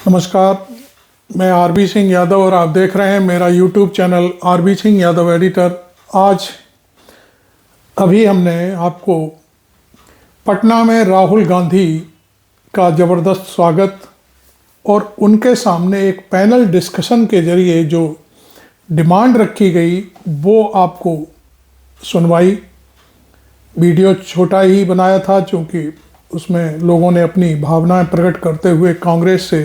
नमस्कार, मैं आरबी सिंह यादव और आप देख रहे हैं मेरा YouTube channel RB Singh Yadav editor. आज अभी हमने आपको पटना में राहुल गांधी का ज़बरदस्त स्वागत और उनके सामने एक पैनल डिस्कशन के ज़रिए जो डिमांड रखी गई वो आपको सुनवाई। वीडियो छोटा ही बनाया था क्योंकि उसमें लोगों ने अपनी भावनाएं प्रकट करते हुए कांग्रेस से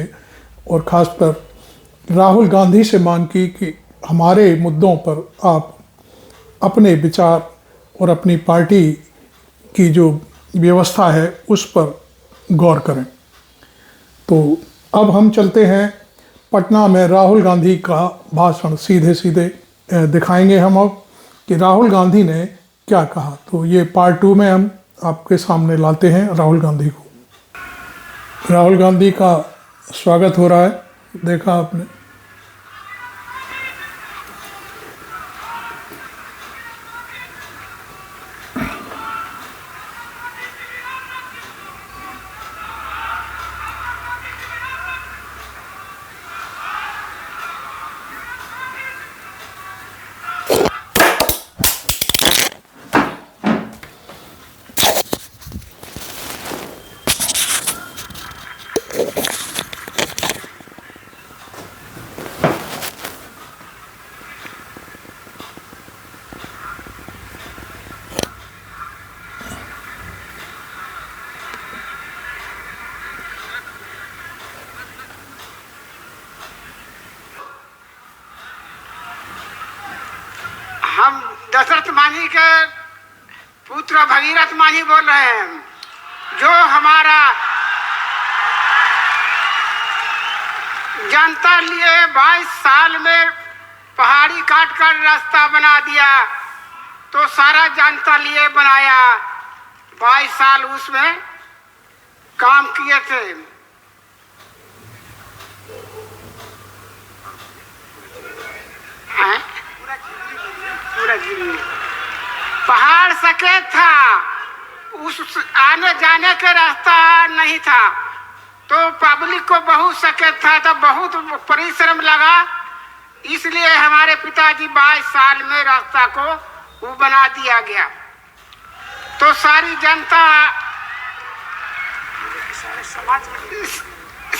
और ख़ासकर राहुल गांधी से मांग की कि हमारे मुद्दों पर आप अपने विचार और अपनी पार्टी की जो व्यवस्था है उस पर गौर करें। तो अब हम चलते हैं पटना में राहुल गांधी का भाषण सीधे सीधे दिखाएंगे हम अब कि राहुल गांधी ने क्या कहा। तो ये पार्ट 2 में हम आपके सामने लाते हैं राहुल गांधी को। राहुल गांधी का स्वागत हो रहा है, देखा आपने। हम दशरथ मांझी के पुत्र भगीरथ मांझी बोल रहे हैं, जो हमारा जनता लिए 22 साल में पहाड़ी काट कर रास्ता बना दिया। तो सारा जनता लिए बनाया, 22 साल उसमें काम किए थे। पहाड़ सकेत था, उस आने जाने के रास्ता नहीं था, तो पब्लिक को बहुत सकेत था, तो बहुत परिश्रम लगा। इसलिए हमारे पिताजी 22 साल में रास्ता को वो बना दिया गया। तो सारी जनता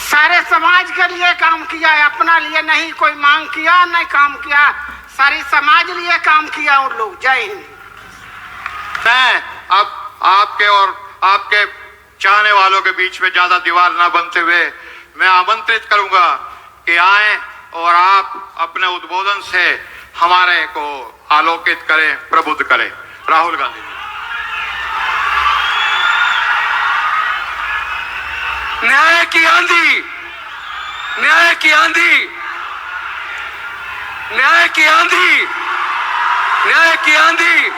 सारे समाज के लिए काम किया है, अपना लिए नहीं कोई मांग किया नहीं काम किया, सारी समाज लिए काम किया उन लोग। जय हिंद। मैं अब आपके और आपके चाहने वालों के बीच में ज्यादा दीवार ना बनते हुए मैं आमंत्रित करूंगा कि आए और आप अपने उद्बोधन से हमारे को आलोकित करें, प्रबुद्ध करें। राहुल गांधी। न्याय की आंधी, न्याय की आंधी, न्याय की आंधी, न्याय की आंधी।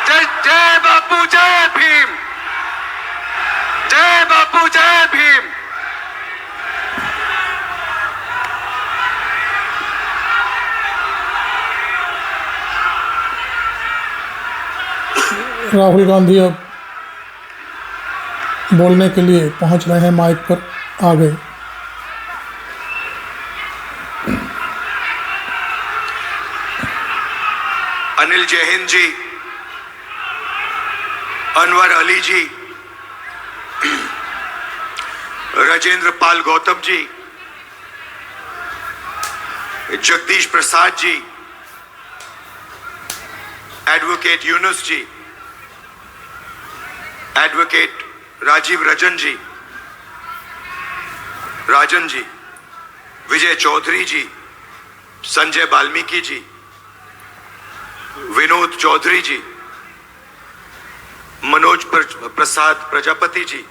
जय जय बापू, जय भीम, जय बापू, जय भीम। राहुल गांधी अब बोलने के लिए पहुंच रहे हैं, माइक पर आ गए। अनिल जैन जी, अनवर अली जी, राजेंद्र पाल गौतम जी, जगदीश प्रसाद जी, एडवोकेट यूनुस जी, एडवोकेट राजीव रंजन जी, राजन जी, विजय चौधरी जी, संजय वाल्मीकि जी, विनोद चौधरी जी, मनोज प्रसाद प्रजापति जी,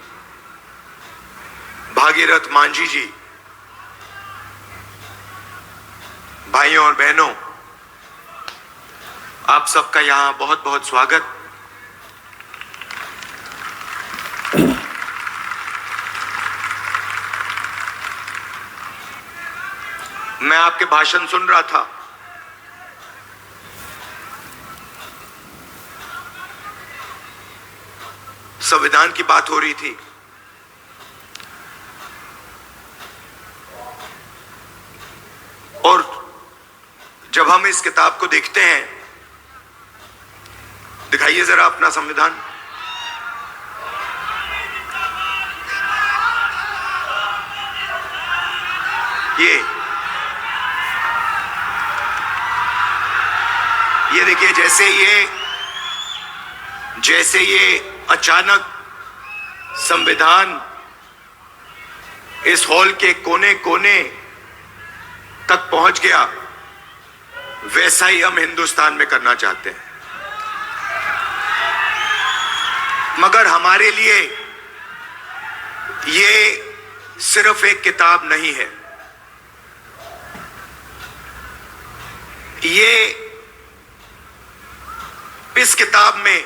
भागीरथ मांझी जी, भाइयों और बहनों, आप सबका यहां बहुत बहुत स्वागत। मैं आपके भाषण सुन रहा था, संविधान की बात हो रही थी। हम इस किताब को देखते हैं, दिखाइए जरा अपना संविधान। ये देखिए, जैसे ये अचानक संविधान इस हॉल के कोने कोने तक पहुंच गया, वैसा ही हम हिंदुस्तान में करना चाहते हैं। मगर हमारे लिए ये सिर्फ एक किताब नहीं है, ये इस किताब में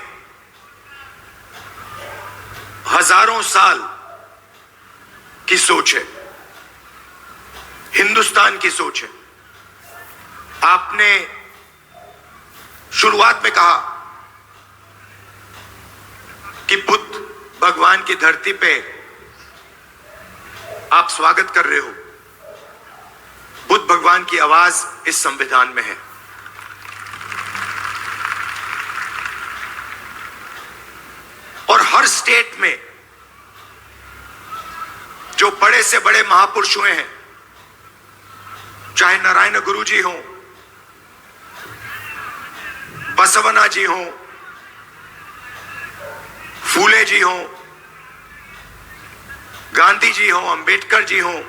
हजारों साल की सोच है, हिंदुस्तान की सोच है। आपने शुरुआत में कहा कि बुद्ध भगवान की धरती पे आप स्वागत कर रहे हो। बुद्ध भगवान की आवाज इस संविधान में है। और हर स्टेट में जो बड़े से बड़े महापुरुष हुए हैं, चाहे नारायण गुरु जी हों, बसवना जी हों, फूले जी हों, गांधी जी हों, अंबेडकर जी हों,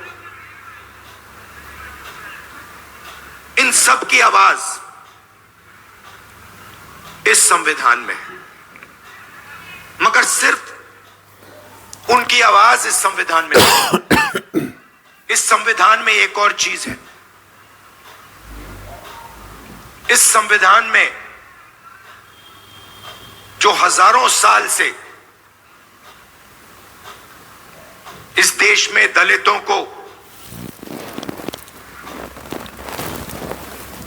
इन सब की आवाज इस संविधान में है। मगर सिर्फ उनकी आवाज इस संविधान में नहीं। इस संविधान में एक और चीज है। इस संविधान में जो हजारों साल से इस देश में दलितों को,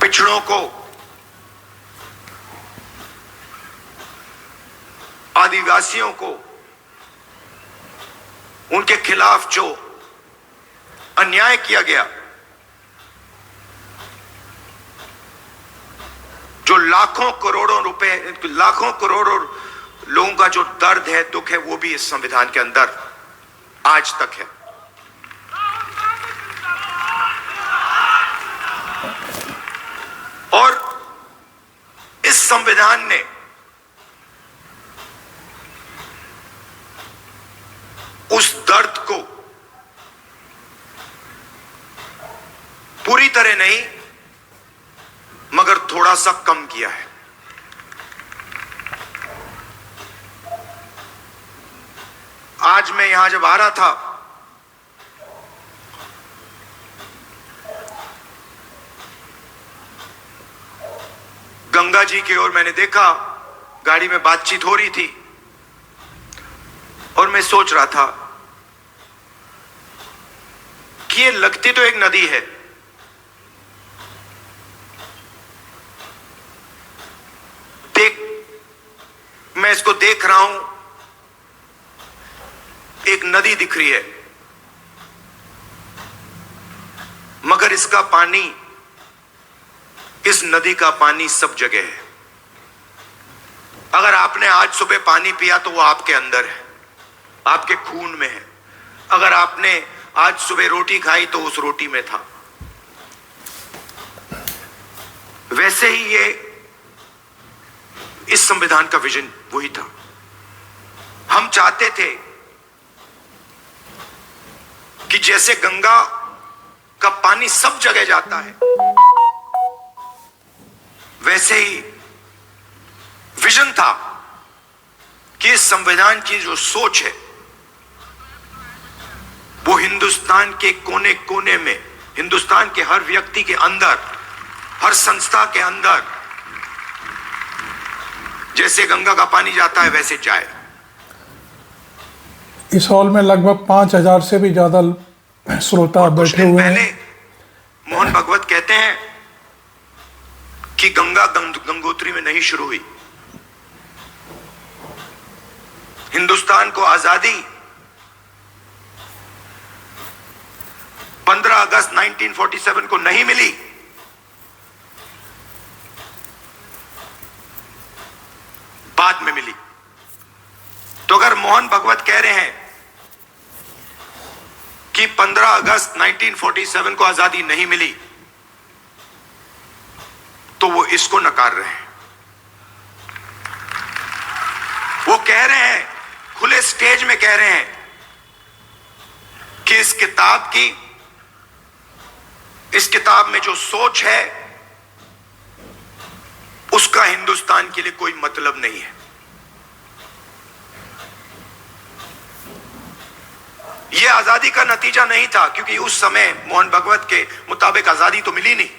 पिछड़ों को, आदिवासियों को, उनके खिलाफ जो अन्याय किया गया, जो लाखों करोड़ों रुपए, लाखों करोड़ों लोगों का जो दर्द है, दुख है, वो भी इस संविधान के अंदर आज तक है। और इस संविधान ने उस दर्द को पूरी तरह नहीं मगर थोड़ा सा कम किया है। आज मैं यहां जब आ रहा था, गंगा जी की ओर मैंने देखा, गाड़ी में बातचीत हो रही थी और मैं सोच रहा था कि ये लगती तो एक नदी है, मैं इसको देख रहा हूं, एक नदी दिख रही है, मगर इसका पानी, इस नदी का पानी सब जगह है। अगर आपने आज सुबह पानी पिया तो वो आपके अंदर है, आपके खून में है। अगर आपने आज सुबह रोटी खाई तो उस रोटी में था। वैसे ही ये इस संविधान का विजन वही था। हम चाहते थे कि जैसे गंगा का पानी सब जगह जाता है, वैसे ही विजन था कि इस संविधान की जो सोच है वो हिंदुस्तान के कोने कोने में, हिंदुस्तान के हर व्यक्ति के अंदर, हर संस्था के अंदर जैसे गंगा का पानी जाता है वैसे जाए। इस हॉल में लगभग 5000 से भी ज्यादा श्रोता बैठे हुए हैं। मोहन भगवत कहते हैं कि गंगा गंगोत्री में नहीं शुरू हुई। हिंदुस्तान को आजादी 15 अगस्त 1947 को नहीं मिली, भगवत कह रहे हैं कि 15 अगस्त 1947 को आजादी नहीं मिली, तो वो इसको नकार रहे हैं। वो कह रहे हैं, खुले स्टेज में कह रहे हैं कि इस किताब में जो सोच है उसका हिंदुस्तान के लिए कोई मतलब नहीं है। यह आजादी का नतीजा नहीं था, क्योंकि उस समय मोहन भगवत के मुताबिक आजादी तो मिली नहीं।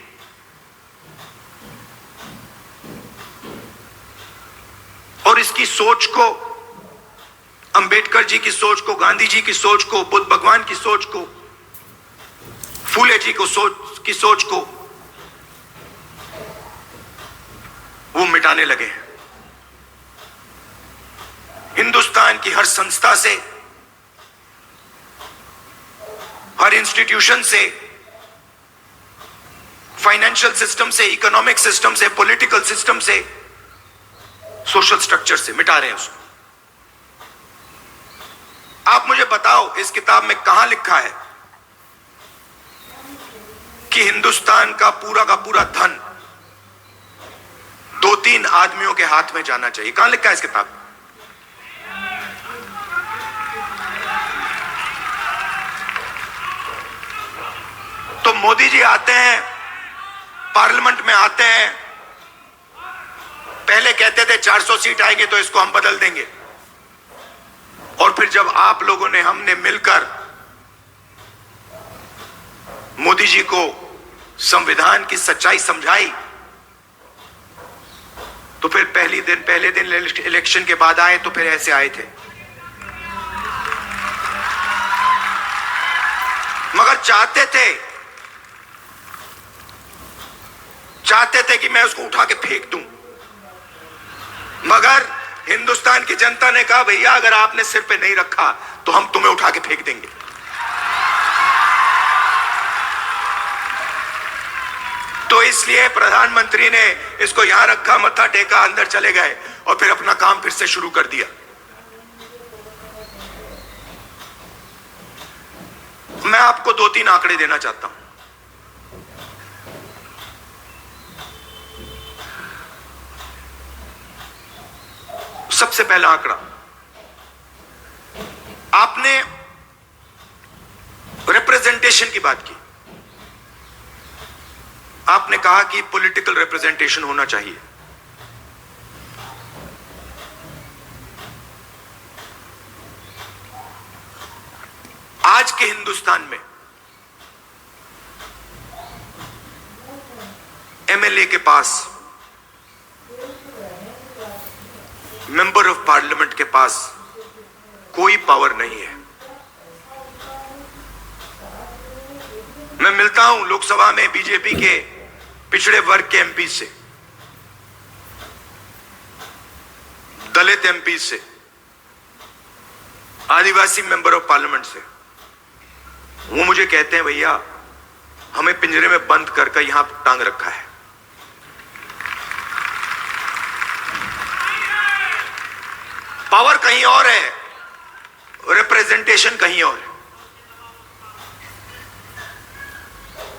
और इसकी सोच को, अंबेडकर जी की सोच को, गांधी जी की सोच को, बुद्ध भगवान की सोच को, फूले जी की सोच को वो मिटाने लगे हैं। हिंदुस्तान की हर संस्था से, हर इंस्टीट्यूशन से, फाइनेंशियल सिस्टम से, इकोनॉमिक सिस्टम से, पॉलिटिकल सिस्टम से, सोशल स्ट्रक्चर से मिटा रहे हैं उसको। आप मुझे बताओ, इस किताब में कहां लिखा है कि हिंदुस्तान का पूरा धन 2-3 आदमियों के हाथ में जाना चाहिए? कहां लिखा है इस किताब में? तो मोदी जी आते हैं, पार्लियामेंट में आते हैं, पहले कहते थे 400 सीट आएंगे तो इसको हम बदल देंगे, और फिर जब आप लोगों ने, हमने मिलकर मोदी जी को संविधान की सच्चाई समझाई, तो फिर पहले दिन इलेक्शन के बाद आए तो फिर ऐसे आए थे। मगर चाहते थे कि मैं उसको उठा के फेंक दूं, मगर हिंदुस्तान की जनता ने कहा, भैया अगर आपने सिर पे नहीं रखा तो हम तुम्हें उठा के फेंक देंगे। तो इसलिए प्रधानमंत्री ने इसको यहां रखा, मत्था टेका, अंदर चले गए और फिर अपना काम फिर से शुरू कर दिया। मैं आपको 2-3 आंकड़े देना चाहता हूं। सबसे पहला आंकड़ा, आपने रिप्रेजेंटेशन की बात की, आपने कहा कि पॉलिटिकल रिप्रेजेंटेशन होना चाहिए। आज के हिंदुस्तान में एमएलए के पास, मेंबर ऑफ पार्लियामेंट के पास कोई पावर नहीं है। मैं मिलता हूं लोकसभा में बीजेपी के पिछड़े वर्ग के एमपी से, दलित एमपी से, आदिवासी मेंबर ऑफ पार्लियामेंट से। वो मुझे कहते हैं, भैया हमें पिंजरे में बंद करके यहां टांग रखा है। पावर कहीं और है, रिप्रेजेंटेशन कहीं और है।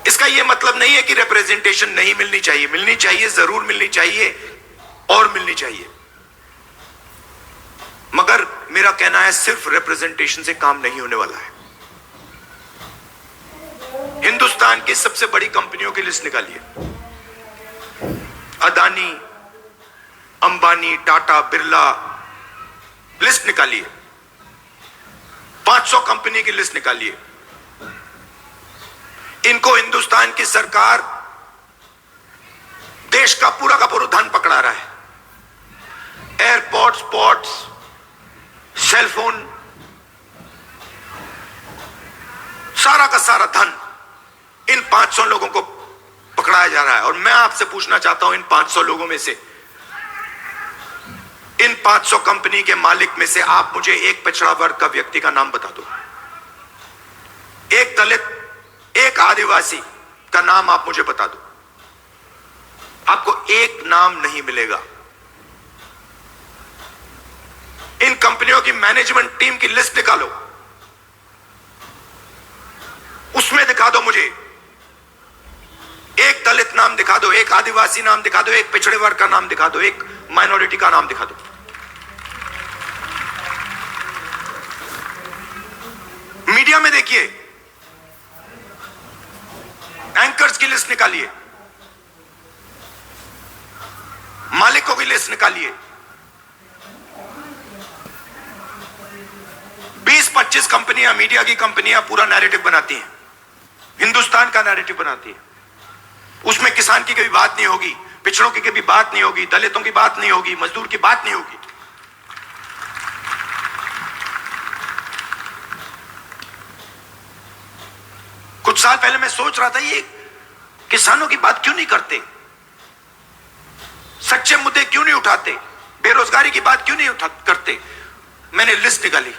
इसका यह मतलब नहीं है कि रिप्रेजेंटेशन नहीं मिलनी चाहिए, मिलनी चाहिए, जरूर मिलनी चाहिए और मिलनी चाहिए, मगर मेरा कहना है सिर्फ रिप्रेजेंटेशन से काम नहीं होने वाला है। हिंदुस्तान की सबसे बड़ी कंपनियों की लिस्ट निकालिए, अदानी, अंबानी, टाटा, बिरला, लिस्ट निकालिए। 500 कंपनी की लिस्ट निकालिए। इनको हिंदुस्तान की सरकार देश का पूरा धन पकड़ा रहा है। एयरपोर्ट्स, पोर्ट्स, सेलफोन, सारा का सारा धन इन 500 लोगों को पकड़ाया जा रहा है। और मैं आपसे पूछना चाहता हूं, इन 500 लोगों में से, इन 500 कंपनी के मालिक में से आप मुझे एक पिछड़ा वर्ग का व्यक्ति का नाम बता दो। एक दलित, एक आदिवासी का नाम आप मुझे बता दो। आपको एक नाम नहीं मिलेगा। इन कंपनियों की मैनेजमेंट टीम की लिस्ट निकालो, उसमें दिखा दो मुझे, एक दलित नाम दिखा दो, एक आदिवासी नाम दिखा दो, एक पिछड़े वर्ग का नाम दिखा दो, एक माइनॉरिटी का नाम दिखा दो। मीडिया में देखिए, एंकर्स की लिस्ट निकालिए, मालिकों की लिस्ट निकालिए। 20-25 कंपनियां, मीडिया की कंपनियां पूरा नैरेटिव बनाती हैं, हिंदुस्तान का नैरेटिव बनाती है। उसमें किसान की कभी बात नहीं होगी, पिछड़ों की कभी बात नहीं होगी, दलितों की बात नहीं होगी, मजदूर की बात नहीं होगी। कुछ साल पहले मैं सोच रहा था, ये किसानों की बात क्यों नहीं करते, सच्चे मुद्दे क्यों नहीं उठाते, बेरोजगारी की बात क्यों नहीं करते। मैंने लिस्ट निकाली,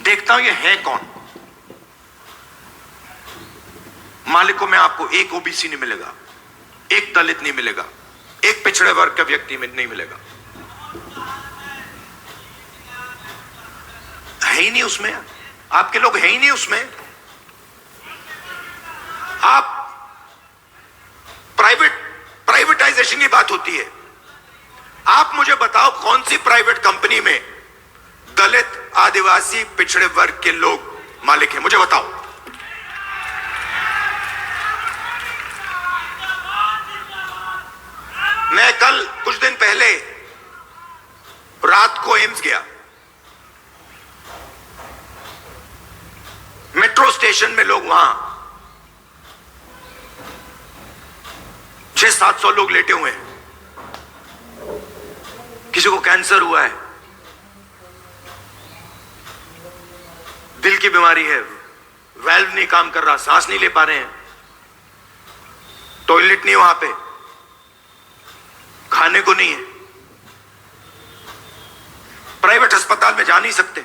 देखता हूं ये है कौन। मालिकों में आपको एक ओबीसी नहीं मिलेगा, एक दलित नहीं मिलेगा, एक पिछड़े वर्ग का व्यक्ति में नहीं मिलेगा, है ही नहीं उसमें। आपके लोग है ही नहीं उसमें। आप प्राइवेटाइजेशन की बात होती है, आप मुझे बताओ कौन सी प्राइवेट कंपनी में दलित, आदिवासी, पिछड़े वर्ग के लोग मालिक हैं, मुझे बताओ। मैं कल कुछ दिन पहले रात को एम्स गया, मेट्रो स्टेशन में लोग वहां 600-700 लोग लेटे हुए हैं, किसी को कैंसर हुआ है, दिल की बीमारी है, वाल्व नहीं काम कर रहा, सांस नहीं ले पा रहे हैं, टॉयलेट नहीं वहां पे, खाने को नहीं है, प्राइवेट अस्पताल में जा नहीं सकते।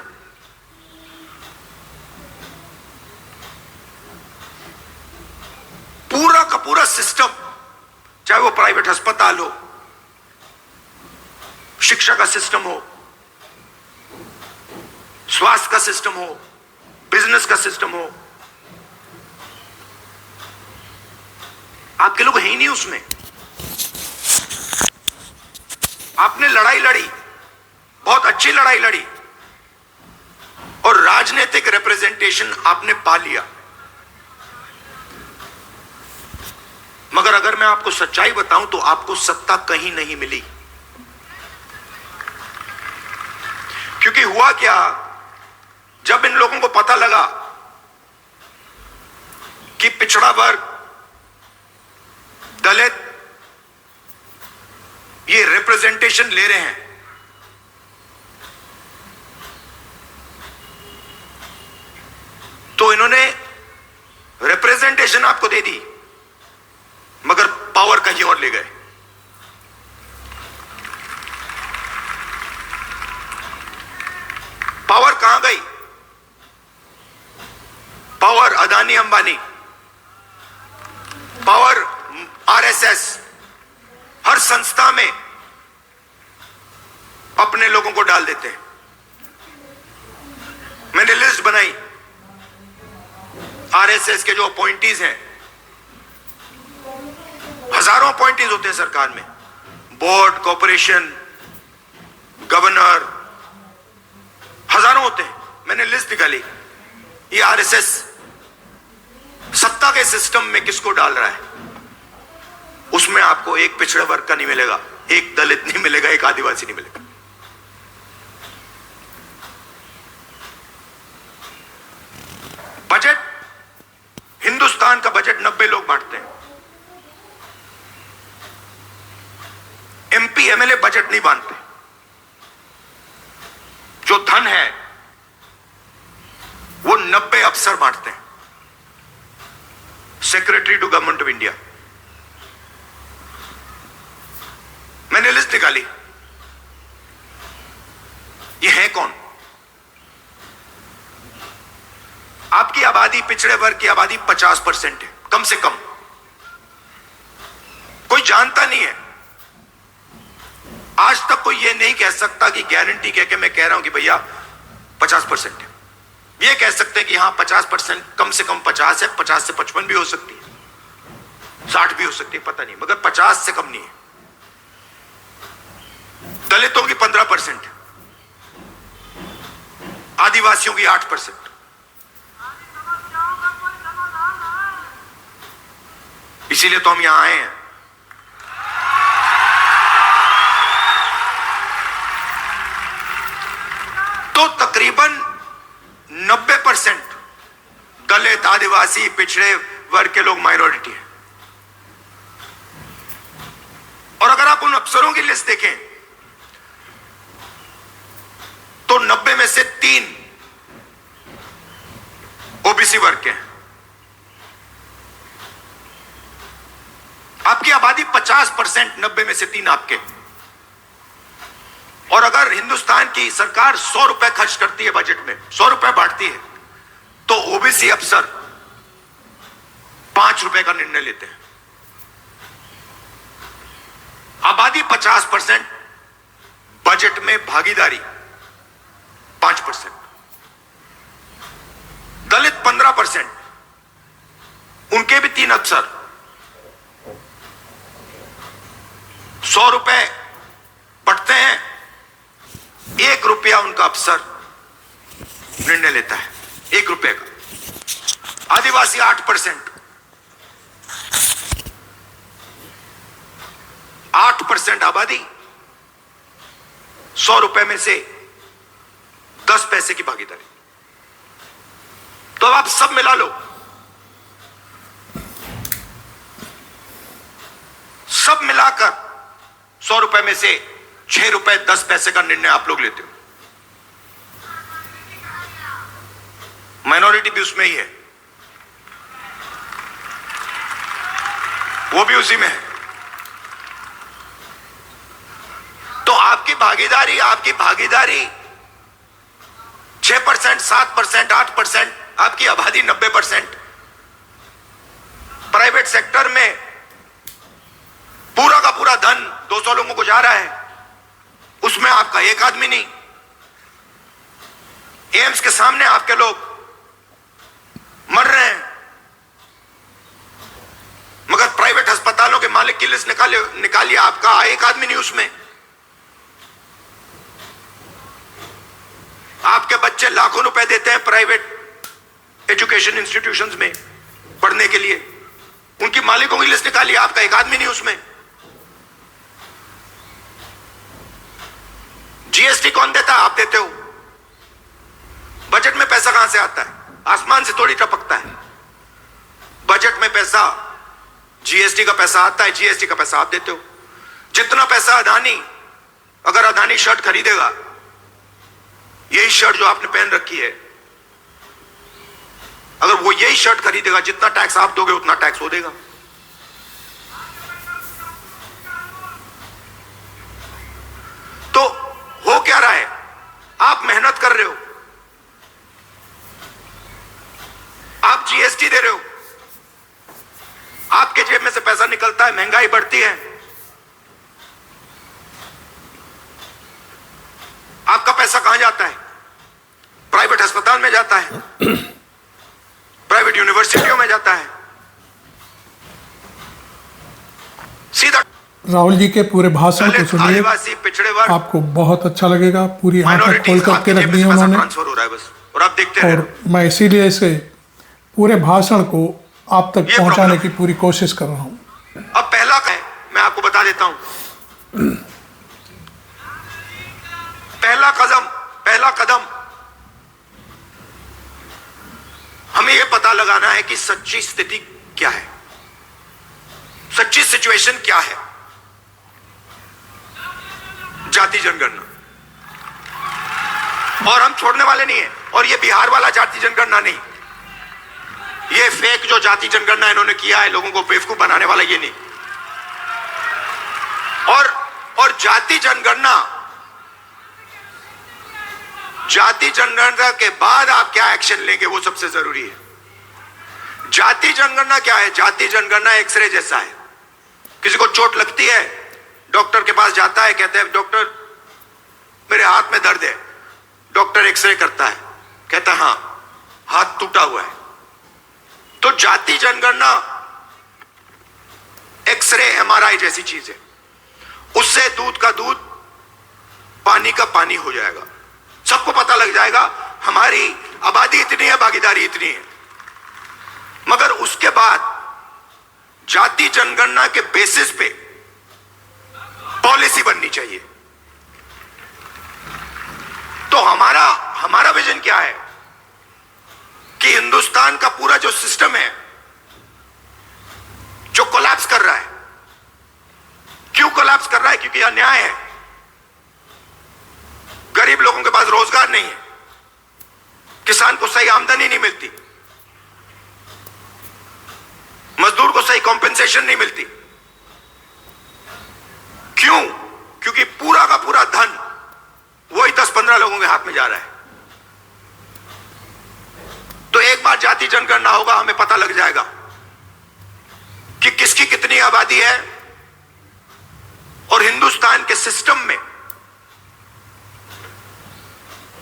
पूरा का पूरा सिस्टम, चाहे वो प्राइवेट अस्पताल हो, शिक्षा का सिस्टम हो, स्वास्थ्य का सिस्टम हो, बिजनेस का सिस्टम हो, आपके लोग हैं ही नहीं उसमें। आपने लड़ाई लड़ी, बहुत अच्छी लड़ाई लड़ी, और राजनीतिक रिप्रेजेंटेशन आपने पा लिया। मगर अगर मैं आपको सच्चाई बताऊं तो आपको सत्ता कहीं नहीं मिली। क्योंकि हुआ क्या, जब इन लोगों को पता लगा कि पिछड़ा वर्ग, दलित ये रिप्रेजेंटेशन ले रहे हैं, तो इन्होंने रिप्रेजेंटेशन आपको दे दी, मगर पावर कहीं और ले गए। पावर कहां गई? Power Adani Ambani, power RSS, हर संस्था में अपने लोगों को डाल देते हैं। मैंने लिस्ट बनाई, आरएसएस के जो अपॉइंटीज हैं, हजारों अपॉइंटीज होते हैं सरकार में, बोर्ड, कॉर्पोरेशन, गवर्नर, हजारों होते हैं। मैंने लिस्ट निकाली, ये आरएसएस सत्ता के सिस्टम में किसको डाल रहा है, उसमें आपको एक पिछड़े वर्ग का नहीं मिलेगा, एक दलित नहीं मिलेगा, एक आदिवासी नहीं मिलेगा। बजट, हिंदुस्तान का बजट 90 लोग बांटते हैं। एमपी एमएलए बजट नहीं बांटते। जो धन है वो 90 अफसर बांटते हैं, secretary to government of India. मैंने लिस्ट निकाली, ये है कौन? आपकी आबादी, पिछड़े वर्ग की आबादी 50% है, कम से कम। कोई जानता नहीं है, आज तक कोई ये नहीं कह सकता कि गारंटी कह के मैं कह रहा हूं कि भैया 50% है। ये कह सकते हैं कि हाँ 50%, कम से कम 50 है, 50 से 55 भी हो सकती है, 60 भी हो सकती है, पता नहीं, मगर 50 से कम नहीं है। दलितों की 15% है, आदिवासियों की 8%। इसीलिए तो हम यहां आए हैं। तो तकरीबन 90% दलित, आदिवासी, पिछड़े वर्ग के लोग माइनॉरिटी हैं। और अगर आप उन अफसरों की लिस्ट देखें तो 90 में से 3 ओबीसी वर्ग के हैं। आपकी आबादी 50%, 90 में से 3 आपके। और अगर हिंदुस्तान की सरकार 100 रुपए खर्च करती है बजट में, 100 रुपए बांटती है, तो ओबीसी अफसर 5 रुपए का निर्णय लेते हैं। आबादी 50%, बजट में भागीदारी 5%। दलित 15%, उनके भी 3 अफसर, 100 रुपए बंटते हैं, 1 रुपया उनका अफसर निर्णय लेता है, 1 रुपए का। आदिवासी 8%, 8% आबादी, 100 रुपए में से 10 पैसे की भागीदारी। तो अब आप सब मिला लो, सब मिलाकर 100 रुपए में से 6 रुपए 10 पैसे का निर्णय आप लोग लेते हो। माइनॉरिटी भी उसमें ही है, वो भी उसी में है। तो आपकी भागीदारी 6%, 7%, 8%, आपकी आबादी 90%। प्राइवेट सेक्टर में पूरा का पूरा धन 200 लोगों को जा रहा है, उसमें आपका एक आदमी नहीं। एम्स के सामने आपके लोग मर रहे हैं, मगर प्राइवेट अस्पतालों के मालिक की लिस्ट निकालिए, आपका एक आदमी नहीं उसमें। आपके बच्चे लाखों रुपए देते हैं प्राइवेट एजुकेशन इंस्टीट्यूशंस में पढ़ने के लिए, उनकी मालिकों की लिस्ट निकालिए, आपका एक आदमी नहीं उसमें। जीएसटी कौन देता है? आप देते हो। बजट में पैसा कहां से आता है? आसमान से थोड़ी टपकता है। बजट में पैसा, जीएसटी का पैसा आता है, जीएसटी का पैसा आप देते हो। जितना पैसा अदानी, अगर अदानी शर्ट खरीदेगा, यही शर्ट जो आपने पहन रखी है, अगर वो यही शर्ट खरीदेगा, जितना टैक्स आप दोगे उतना टैक्स वो देगा। तो हो क्या रहा है? आप मेहनत कर रहे हो, आप जीएसटी दे रहे हो, आपके जेब में से पैसा निकलता है, महंगाई बढ़ती है, आपका पैसा कहां जाता है? प्राइवेट अस्पताल में जाता है, प्राइवेट यूनिवर्सिटियों में जाता है, सीधा। राहुल जी के पूरे भाषण को सुनिए, आदिवासी, पिछड़े वर्ग, आपको बहुत अच्छा लगेगा। पूरी आंखें खोल करके रख दी उन्होंने, ट्रांसफर हो रहा है बस, और आप देखते हैं। और मैं इसीलिए इसे पूरे भाषण को आप तक पहुंचाने की पूरी कोशिश कर रहा हूं। अब पहला है, मैं आपको बता देता हूं। पहला कदम हमें यह पता लगाना है कि सच्ची स्थिति क्या है, सच्ची सिचुएशन क्या है। जाति जनगणना, और हम छोड़ने वाले नहीं है। और ये बिहार वाला जाति जनगणना नहीं, ये फेक जो जाति जनगणना इन्होंने किया है, लोगों को बेवकूफ बनाने वाला, ये नहीं। और जाति जनगणना के बाद आप क्या एक्शन लेंगे, वो सबसे जरूरी है। जाति जनगणना क्या है? जाति जनगणना एक्सरे जैसा है। किसी को चोट लगती है, डॉक्टर के पास जाता है, कहते हैं डॉक्टर मेरे हाथ में दर्द है। डॉक्टर एक्सरे करता है, कहता है हाँ हाथ टूटा हुआ है। तो जाति जनगणना एक्सरे एमआरआई जैसी चीज है। उससे दूध का दूध, पानी का पानी हो जाएगा। सबको पता लग जाएगा हमारी आबादी इतनी है, भागीदारी इतनी है। मगर उसके बाद जाति जनगणना के बेसिस पे पॉलिसी बननी चाहिए। तो हमारा विजन क्या है कि हिंदुस्तान का पूरा जो सिस्टम है जो कोलैप्स कर रहा है, क्यों कोलैप्स कर रहा है? क्योंकि अन्याय है। गरीब लोगों के पास रोजगार नहीं है, किसान को सही आमदनी नहीं मिलती, मजदूर को सही कॉम्पेंसेशन नहीं मिलती। क्यों? क्योंकि पूरा का पूरा धन वही 10-15 लोगों के हाथ में जा रहा है। तो एक बार जाति जनगणना होगा, हमें पता लग जाएगा कि किसकी कितनी आबादी है और हिंदुस्तान के सिस्टम में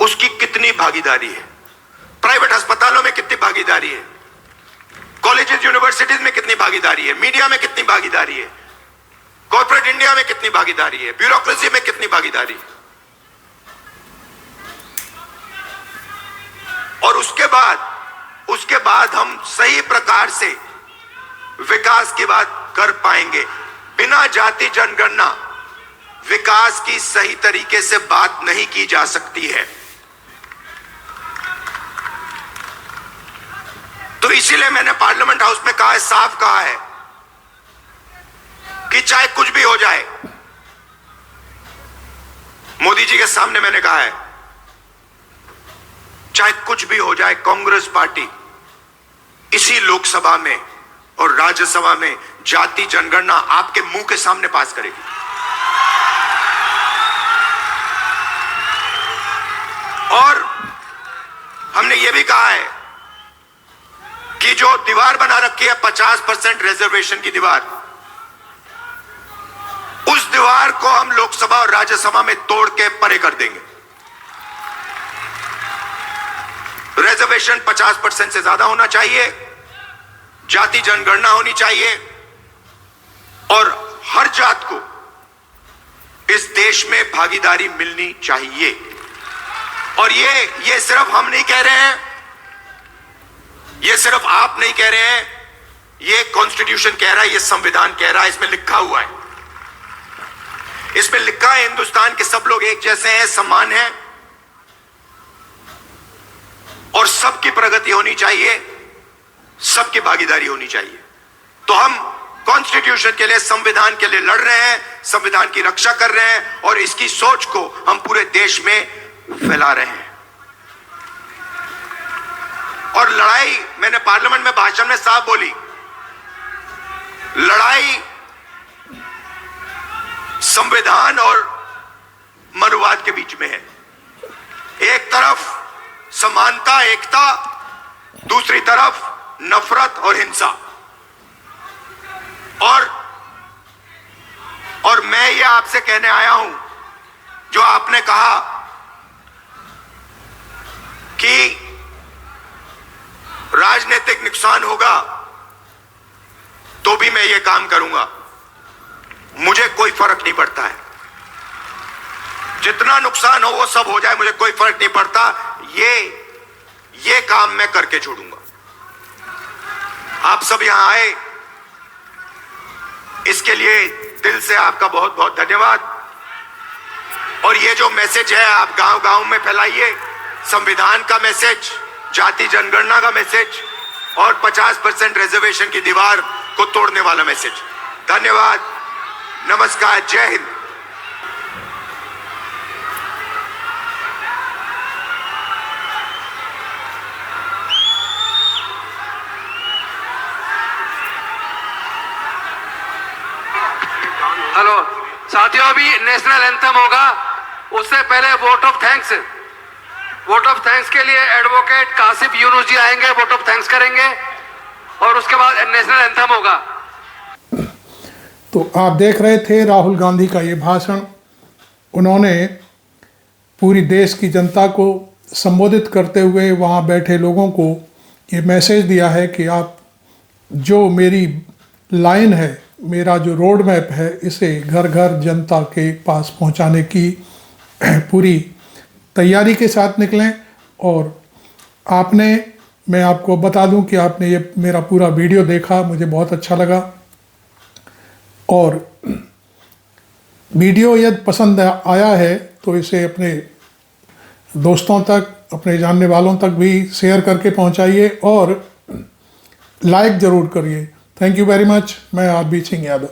उसकी कितनी भागीदारी है। प्राइवेट अस्पतालों में कितनी भागीदारी है, कॉलेजेस यूनिवर्सिटीज में कितनी भागीदारी है, मीडिया में कितनी भागीदारी है, कॉर्पोरेट इंडिया में कितनी भागीदारी है, ब्यूरोक्रेसी में कितनी भागीदारी है। और उसके बाद हम सही प्रकार से विकास की बात कर पाएंगे। बिना जाति जनगणना विकास की सही तरीके से बात नहीं की जा सकती है। तो इसीलिए मैंने पार्लियामेंट हाउस में कहा है, साफ कहा है कि चाहे कुछ भी हो जाए, मोदी जी के सामने मैंने कहा है, चाहे कुछ भी हो जाए, कांग्रेस पार्टी इसी लोकसभा में और राज्यसभा में जाति जनगणना आपके मुंह के सामने पास करेगी। और हमने यह भी कहा है कि जो दीवार बना रखी है 50% रिजर्वेशन की दीवार, उस दीवार को हम लोकसभा और राज्यसभा में तोड़ के परे कर देंगे। रिजर्वेशन 50% से ज्यादा होना चाहिए, जाति जनगणना होनी चाहिए और हर जात को इस देश में भागीदारी मिलनी चाहिए। और ये सिर्फ हम नहीं कह रहे हैं, ये सिर्फ आप नहीं कह रहे हैं, ये कॉन्स्टिट्यूशन कह रहा है, ये संविधान कह रहा है, इसमें लिखा हुआ है। इसमें लिखा है हिंदुस्तान के सब लोग एक जैसे हैं, समान हैं और सबकी प्रगति होनी चाहिए, सबकी भागीदारी होनी चाहिए। तो हम कॉन्स्टिट्यूशन के लिए, संविधान के लिए लड़ रहे हैं, संविधान की रक्षा कर रहे हैं और इसकी सोच को हम पूरे देश में फैला रहे हैं। और लड़ाई, मैंने पार्लियामेंट में भाषण में साफ बोली, लड़ाई संविधान और मनुवाद के बीच में है। एक तरफ समानता, एकता, दूसरी तरफ नफरत और हिंसा। और मैं ये आपसे कहने आया हूं, जो आपने कहा कि राजनीतिक नुकसान होगा तो भी मैं ये काम करूंगा, मुझे कोई फर्क नहीं पड़ता है। जितना नुकसान हो वो सब हो जाए, मुझे कोई फर्क नहीं पड़ता। ये काम मैं करके छोड़ूंगा। आप सब यहां आए, इसके लिए दिल से आपका बहुत बहुत धन्यवाद। और ये जो मैसेज है आप गांव-गांव में फैलाइए, संविधान का मैसेज, जाति जनगणना का मैसेज और 50% रिजर्वेशन की दीवार को तोड़ने वाला मैसेज। धन्यवाद, नमस्कार, जय हिंद। हेलो साथियों, अभी नेशनल एंथम होगा, उससे पहले vote of thanks. Vote of thanks के लिए एडवोकेट कासिफ यूनुस जी आएंगे, वोट ऑफ थैंक्स करेंगे और उसके बाद नेशनल एंथम होगा। तो आप देख रहे थे राहुल गांधी का ये भाषण। उन्होंने पूरी देश की जनता को संबोधित करते हुए वहाँ बैठे लोगों को ये मैसेज दिया है कि आप जो मेरी लाइन है, मेरा जो रोड मैप है, इसे घर घर जनता के पास पहुँचाने की पूरी तैयारी के साथ निकलें। और मैं आपको बता दूं कि आपने ये मेरा पूरा वीडियो देखा, मुझे बहुत अच्छा लगा। और वीडियो यदि पसंद आया है तो इसे अपने दोस्तों तक, अपने जानने वालों तक भी शेयर करके पहुंचाइए और लाइक ज़रूर करिए। Thank you very much. मैं आरबी सिंह यादव।